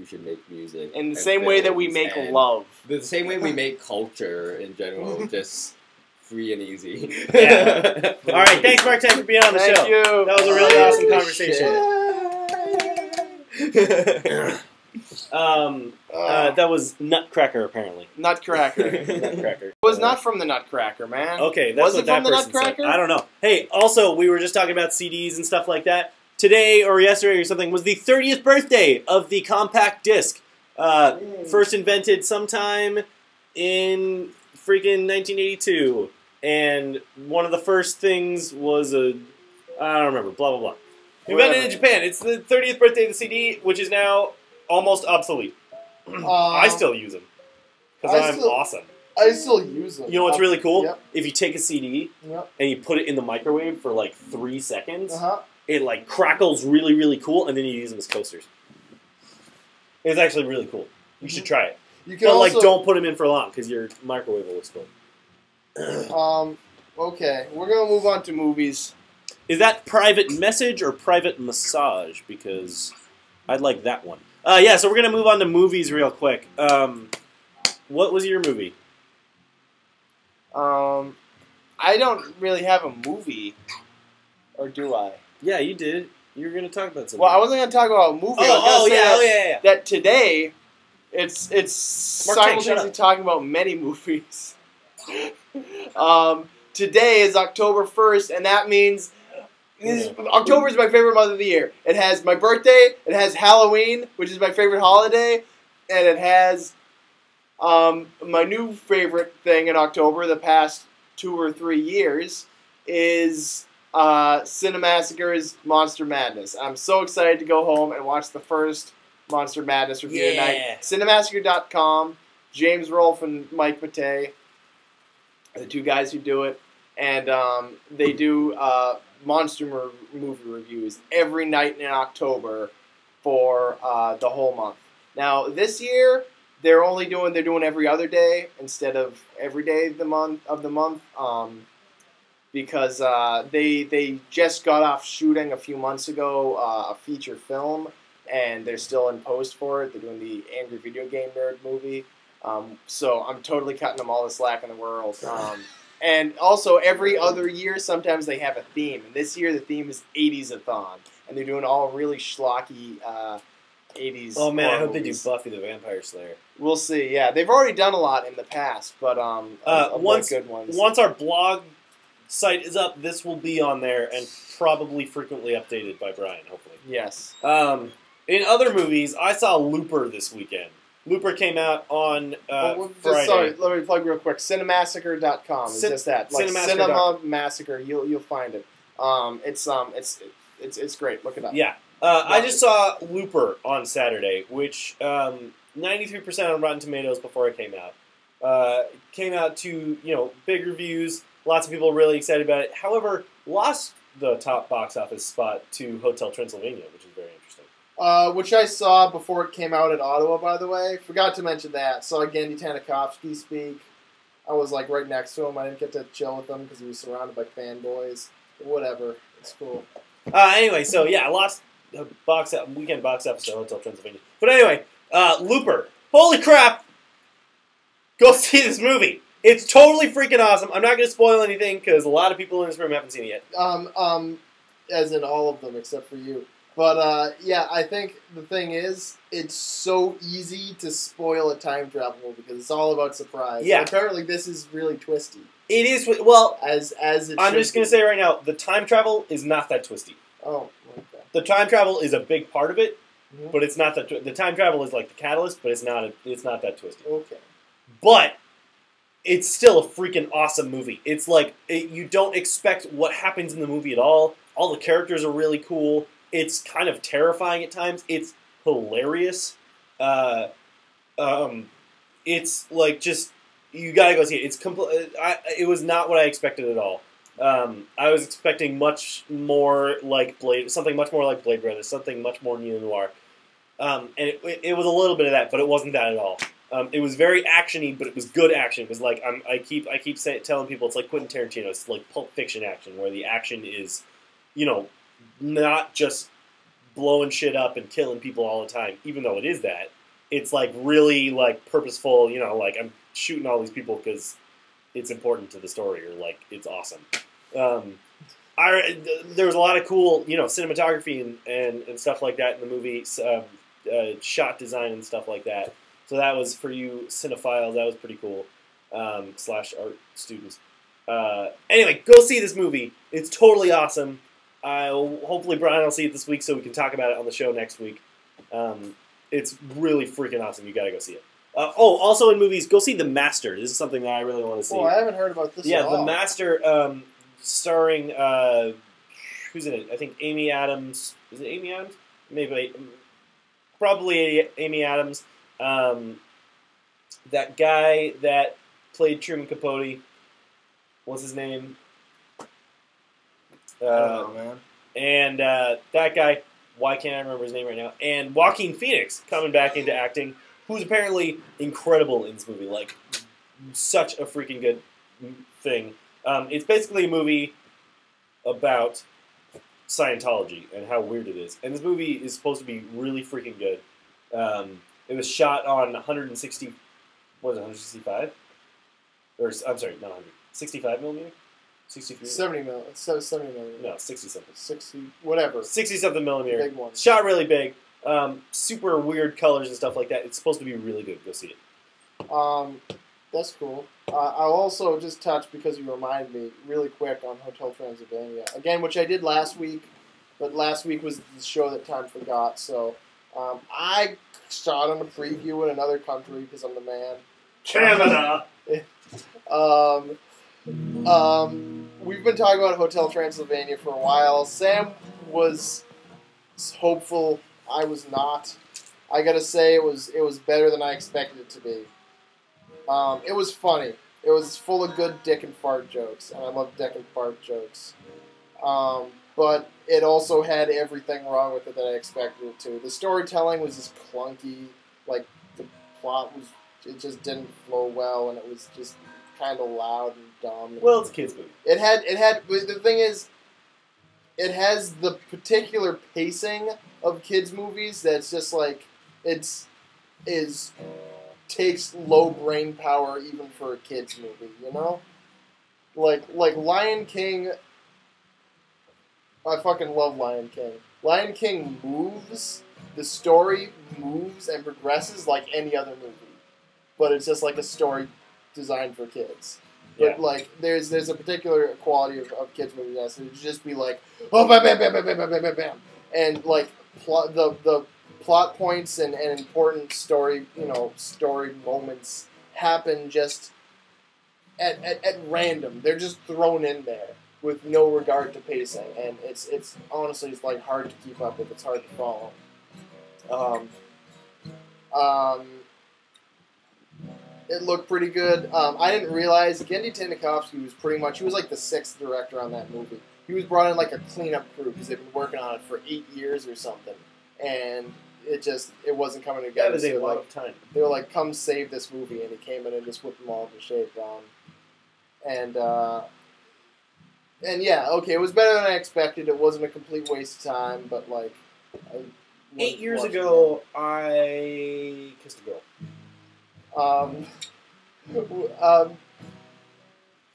should make music. In the same way that we make love. The same way we make culture in general, just free and easy. All right, thanks, Mark, for being on the show. Thank you. That was a really awesome conversation. That was Nutcracker, apparently. Nutcracker. Nutcracker. It was not from the Nutcracker, man. Okay, that's what that person said. I don't know. Hey, also, we were just talking about CDs and stuff like that. Today, or yesterday or something, was the 30th birthday of the compact disc. First invented sometime in freaking 1982. And one of the first things was I don't remember, blah, blah, blah. Invented in Japan. It's the 30th birthday of the CD, which is now almost obsolete. I still use them. Because I'm awesome. I still use them. You know what's really cool? Yep. If you take a CD and you put it in the microwave for like 3 seconds, It like crackles really, really cool, and then you use them as coasters. It's actually really cool. You should try it. You can But also, like, don't put them in for long because your microwave will explode. Okay, we're gonna move on to movies. Is that private message or private massage? Because I'd like that one. Yeah, so we're gonna move on to movies real quick. What was your movie? I don't really have a movie, or do I? Yeah, you did. You were gonna talk about something. Well, I wasn't gonna talk about a movie. I was gonna say yeah. that today, it's Mark Chang, simultaneously talking about many movies. Today is October 1st, and that means October is my favorite month of the year. It has my birthday, it has Halloween, which is my favorite holiday, and it has my new favorite thing in October, the past 2 or 3 years, is Cinemassacre's Monster Madness. I'm so excited to go home and watch the first Monster Madness review tonight. Cinemassacre.com, James Rolfe and M.I.C.E, the two guys who do it, and they do monster movie reviews every night in October for the whole month. Now this year they're doing every other day instead of every day of the month because they just got off shooting a few months ago a feature film, and they're still in post for it. They're doing the Angry Video Game Nerd movie. So I'm totally cutting them all the slack in the world. And also, every other year, sometimes they have a theme. And this year, the theme is 80s-a-thon. And they're doing all really schlocky 80s. Oh, man, I hope movies. they do Buffy the Vampire Slayer. We'll see, yeah. They've already done a lot in the past, but once, good ones. Once our blog site is up, this will be on there and probably frequently updated by Brian, hopefully. Yes. In other movies, I saw Looper this weekend. Looper came out on Friday. Sorry, let me plug real quick. Cinemassacre.com is just that. Like Cinema Massacre, you'll find it. It's great. Look it up. Yeah. I just saw Looper on Saturday, which 93% on Rotten Tomatoes before it came out. Came out to big reviews. Lots of people really excited about it. However, lost the top box office spot to Hotel Transylvania, which is very interesting. Which I saw before it came out in Ottawa, by the way. Forgot to mention that. Saw Gandhi Tanakovsky speak. I was like right next to him. I didn't get to chill with him because he was surrounded by fanboys. But whatever. It's cool. Anyway, so yeah, I lost the weekend box office to Hotel Transylvania. But anyway, Looper. Holy crap! Go see this movie. It's totally freaking awesome. I'm not going to spoil anything because a lot of people in this room haven't seen it yet. As in all of them except for you. But, yeah, I think the thing is, it's so easy to spoil a time travel because it's all about surprise. Yeah. And apparently this is really twisty. It is, well, as it I'm just going to say right now, the time travel is not that twisty. Oh, okay. The time travel is a big part of it, Mm-hmm. but it's not that, the time travel is like the catalyst, but it's not that twisty. Okay. But it's still a freaking awesome movie. It's like, you don't expect what happens in the movie at all. All the characters are really cool. It's kind of terrifying at times. It's hilarious. It's like just you gotta go see it. It's it was not what I expected at all. I was expecting much more like something much more like Blade Runner, something much more neo noir, and it was a little bit of that, but it wasn't that at all. It was very actiony, but it was good action. It was like I keep telling people it's like Quentin Tarantino. It's like Pulp Fiction action, where the action is, not just blowing shit up and killing people all the time, even though it is that. It's like really like purposeful, like I'm shooting all these people because it's important to the story or like it's awesome. There was a lot of cool, cinematography and stuff like that in the movie, shot design and stuff like that. So that was for you cinephiles. That was pretty cool. / art students. Anyway, go see this movie. It's totally awesome. Hopefully Brian will see it this week so we can talk about it on the show next week. It's really freaking awesome. You gotta go see it. Also in movies, go see The Master. This is something that I really want to see. Oh, I haven't heard about this at all. The Master, starring, who's in it? I think Amy Adams. Is it Amy Adams? Maybe. Probably Amy Adams. That guy that played Truman Capote. What's his name? I don't know, man. And that guy, why can't I remember his name right now? And Joaquin Phoenix coming back into acting, who's apparently incredible in this movie. Like, such a freaking good thing. It's basically a movie about Scientology and how weird it is. And this movie is supposed to be really freaking good. It was shot on 160, what was it, 165? Or, I'm sorry, not 100. 65 millimeter? 63? 70 mil. It's 70 millimeter. No, 60 something. 60, whatever. 60 something millimeter. Big one. Shot really big. Super weird colors and stuff like that. It's supposed to be really good. Go see it. That's cool. I'll also just touch, because you reminded me, really quick on Hotel Transylvania. Again, which I did last week, but last week was the show that time forgot, so I shot on a preview in another country because I'm the man. Canada! We've been talking about Hotel Transylvania for a while. Sam was hopeful. I was not. I gotta say, it was better than I expected it to be. It was funny. It was full of good dick and fart jokes, and I love dick and fart jokes. But it also had everything wrong with it that I expected it to. The storytelling was just clunky. Like, the plot it just didn't flow well, and it was just kind of loud and dumb. Well, it's a kids' movie. The thing is, it has the particular pacing of kids' movies that's just like, takes low brain power even for a kids' movie, you know? Like Lion King, I fucking love Lion King. Lion King moves, the story moves and progresses like any other movie. But it's just like a story designed for kids. Yeah. But like, there's a particular quality of kids' movies that would just be like, oh, bam, bam, bam, bam, bam, bam, bam, bam. And like, the plot points and important story moments happen just at random. They're just thrown in there with no regard to pacing, and it's honestly, it's like hard to keep up with. It's hard to follow. It looked pretty good. I didn't realize Gendy Tendachowski he was like the 6th director on that movie. He was brought in like a cleanup crew because they've been working on it for 8 years or something, and it wasn't coming together. That is a lot of time. They were like, "Come save this movie," and he came in and just whipped them all into shape. And yeah, okay, it was better than I expected. It wasn't a complete waste of time, but like, 8 years ago, I kissed a girl.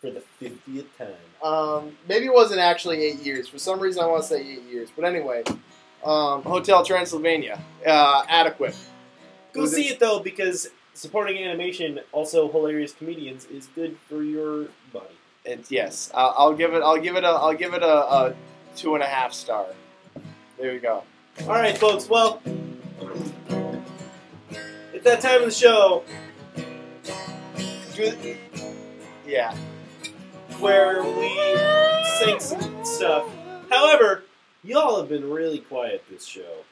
For the 50th time. Maybe it wasn't actually 8 years. For some reason, I want to say 8 years. But anyway, Hotel Transylvania, adequate. Go see it though, because supporting animation, also hilarious comedians, is good for your body. Yes, I'll give it a 2.5 star. There you go. All right, folks. Well, it's that time of the show. Yeah. Where we sing some stuff. However, y'all have been really quiet this show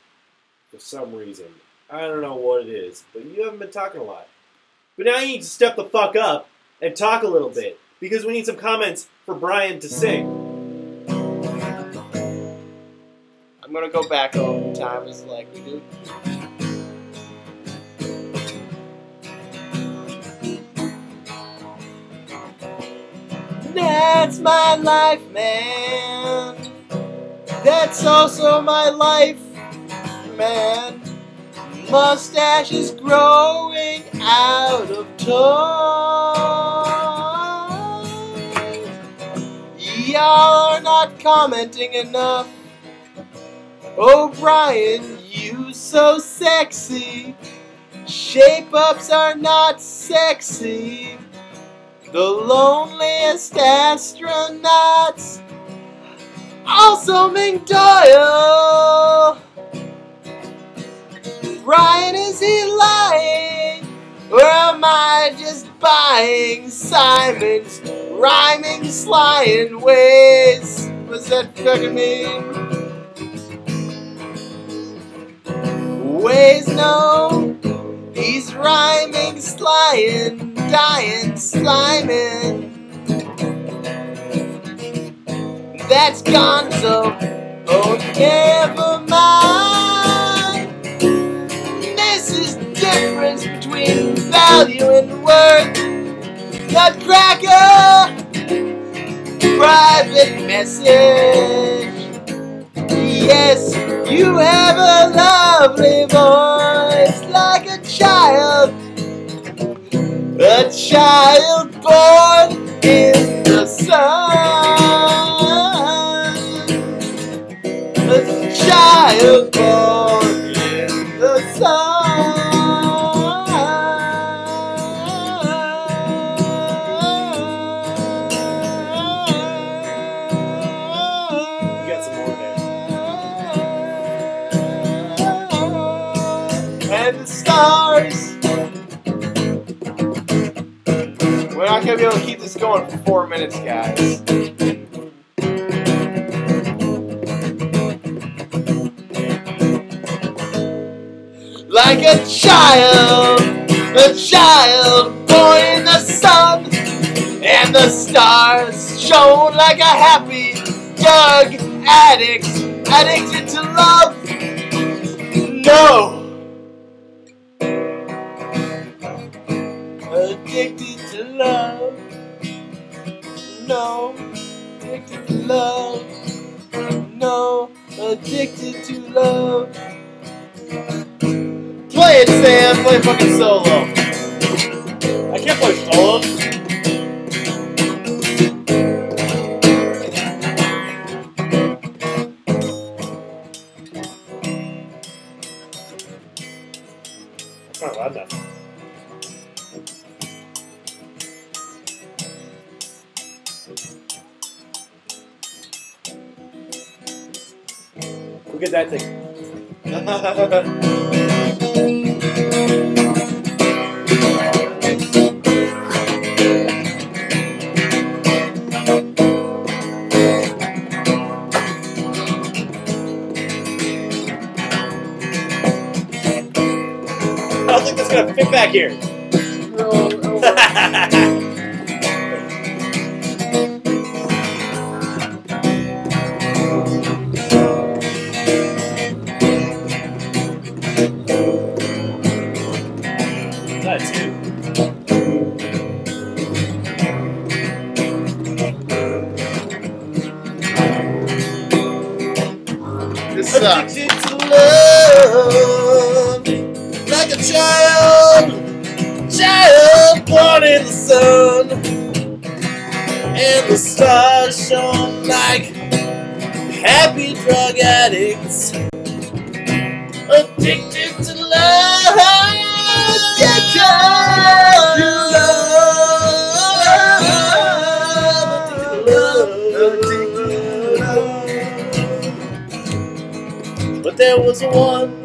for some reason. I don't know what it is, but you haven't been talking a lot. But now you need to step the fuck up and talk a little bit, because we need some comments for Brian to sing. I'm gonna go back over time as like we do. That's my life, man. That's also my life, man. Mustache is growing out of time. Y'all are not commenting enough. Oh, Brian, you so sexy. Shape-ups are not sexy. The loneliest astronauts. Also Ming Doyle. Brian, is he lying? Or am I just buying Simon's rhyming slying ways? What's that fucking mean? Ways, no. He's rhyming, slying, dying, sliming. That's Gonzo. Oh Never mind. This is the difference between value and worth. Nutcracker, private message. Yes, you have a lovely voice like a child born in the sun. A child born in the sun. You got some more there. And the stars. We're not going to be able to keep this going for 4 minutes, guys. Like a child born in the sun, and the stars shone like a happy drug addict, addicted to love. No. Addicted to love. No. Addicted to love. No. Addicted to love. Play it, Sam. Play fucking solo. I can't play solo. That's not loud enough. Look at that thing. I don't think that's gonna fit back here. That's it. This sucks. Addicted to love, like a child born in the sun, and the stars shone like happy drug addicts. Addicted to love, addicted to love. But there was one.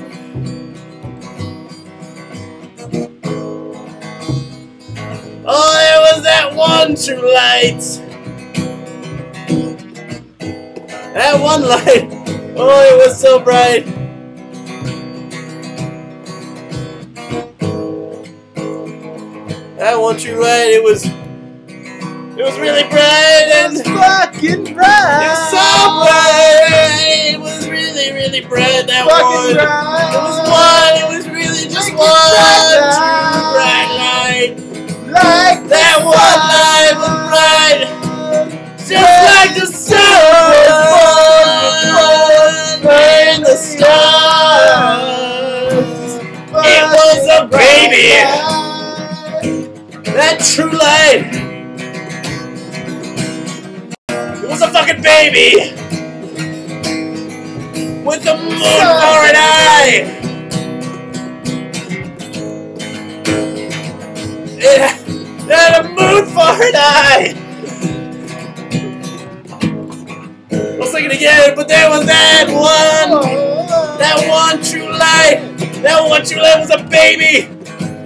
Oh, there was that one true light. That one light. Oh, it was so bright. That one true light. It was really bright and Fucking bright. it was so bright. It was really, really bright. That Fucking one. bright. It was one. It was really just Fucking one bright. true bright light. Like That the one sun. light was bright, just like the sun and the stars. It was a baby, that true light. It was a fucking baby with the moon for an eye. It had a moon for an eye. I'll sing it again, but there was that one true light. That one true light was a baby.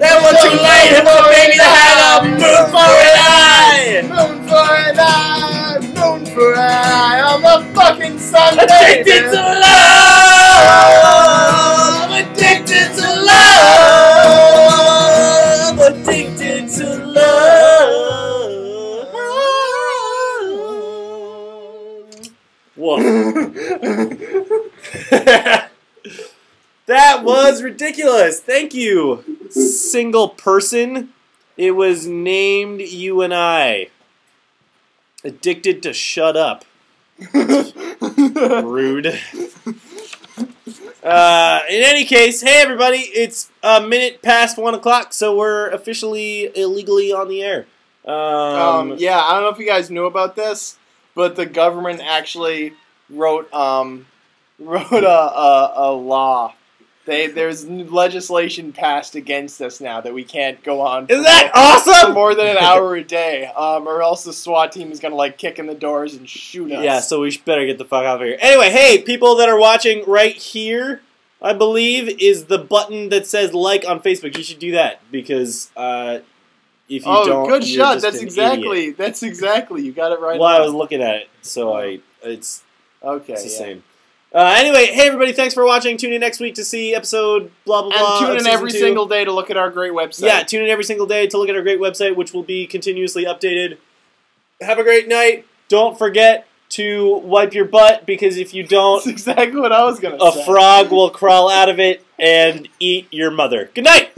That one true light was a baby that had a moon for an eye. Moon for an eye, moon for an eye on the fucking Sunday. Addicted to love. Addicted to love. Addicted to love. Whoa. was ridiculous. Thank you, single person. It was named You and I. Addicted to shut up. Rude. In any case, hey everybody, it's a minute past 1 o'clock, so we're officially illegally on the air. Yeah, I don't know if you guys knew about this, but the government actually wrote a law. There's legislation passed against us now that we can't go on. Is that awesome? For more than an hour a day, or else the SWAT team is gonna like kick in the doors and shoot us. Yeah, so we better get the fuck out of here. Anyway, hey, people that are watching right here, I believe, is the button that says like on Facebook. You should do that because if you don't, good you're shot. just That's an exactly. idiot. That's exactly. You got it right. Well, I was looking at it, so it's okay. It's the same. Anyway, hey everybody, thanks for watching. Tune in next week to see episode blah blah blah. And tune in every 2. single day to look at our great website. Yeah, tune in every single day to look at our great website, which will be continuously updated. Have a great night. Don't forget to wipe your butt, because if you don't, That's exactly what I was gonna say. a frog will crawl out of it and eat your mother. Good night!